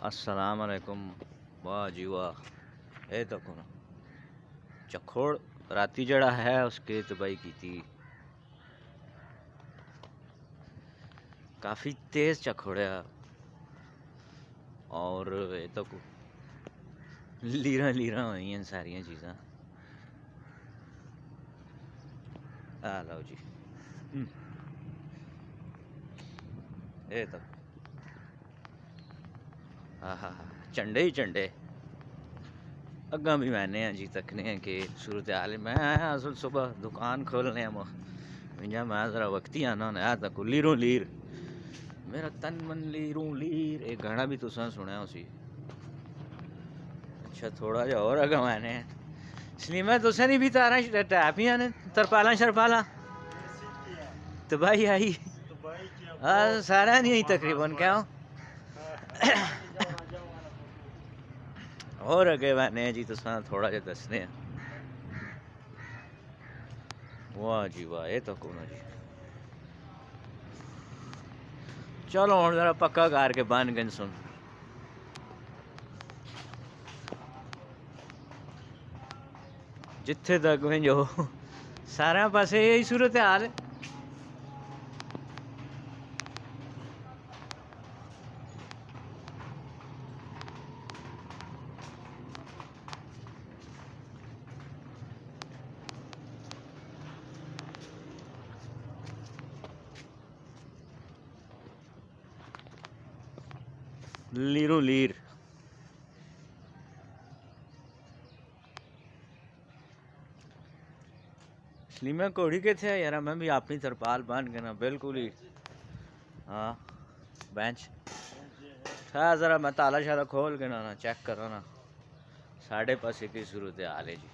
अस्सलाम वालेकुम। वाह जी वाह, ये देखो ना चखोड़ राती जड़ा है उसके तबाही की थी। काफ़ी तेज़ चखोड़िया और ये तो लीरा लीरा हुई हैं सारियां चीज़ां। आ लो जी, ये तो हाँ झंडे ही झंडे अग्गा भी मैंने जी तकने हैं कि सूरत हाल मैं आया असल सुबह दुकान खोलने मुझे मैं ज़रा वक्ती आना आया तक लीरों लीर मेरा तन मन लीरों लीर एक गाना भी तुसा सुनया उसी। अच्छा थोड़ा जा और अगर मैंने इसलिए मैं तुसा नहीं भी तारा टैपियां ने तरपाला शरपाला तबाही आई सारा नहीं आई तकरीबन क्या और अगे मैंने जी तुसा थोड़ा जा दसने हैं। वाह जी वाह, ये तो कौन जी चलो हम जरा पक्का करके बन गए सुन। जिथे तक में जो सारे पासे यही सूरत हाल है। लीरो लीर इसलिए मैं घोड़ी के थे यार मैं भी अपनी तरपाल बन के ना बिल्कुल ही हाँ बेंच था ज़रा मैं ताला शाला खोल के ना चेक करो ना साढ़े पासे की सूरत हाल है जी।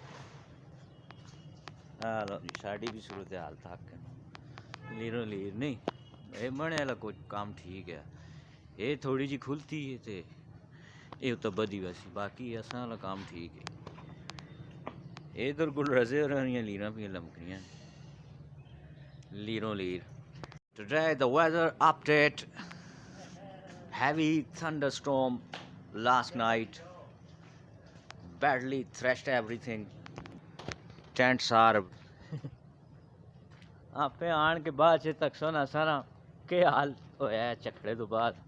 हाँ लो जी साड़ी भी सूरत हाल था लीरो लीर नहीं ये बने वाला कुछ काम ठीक है। ये थोड़ी जी खुलती है तो ये तो बदी वैसी बाकी असा वाला काम ठीक है। ये इधर कुल रजे हो रही लीरा भी लमकनियाँ लीरों Leer. Today the weather update, heavy thunderstorm last night, badly thrashed everything, tents are आपे आन के बाद से तक सोना सारा के हाल होया चखड़े तो बाद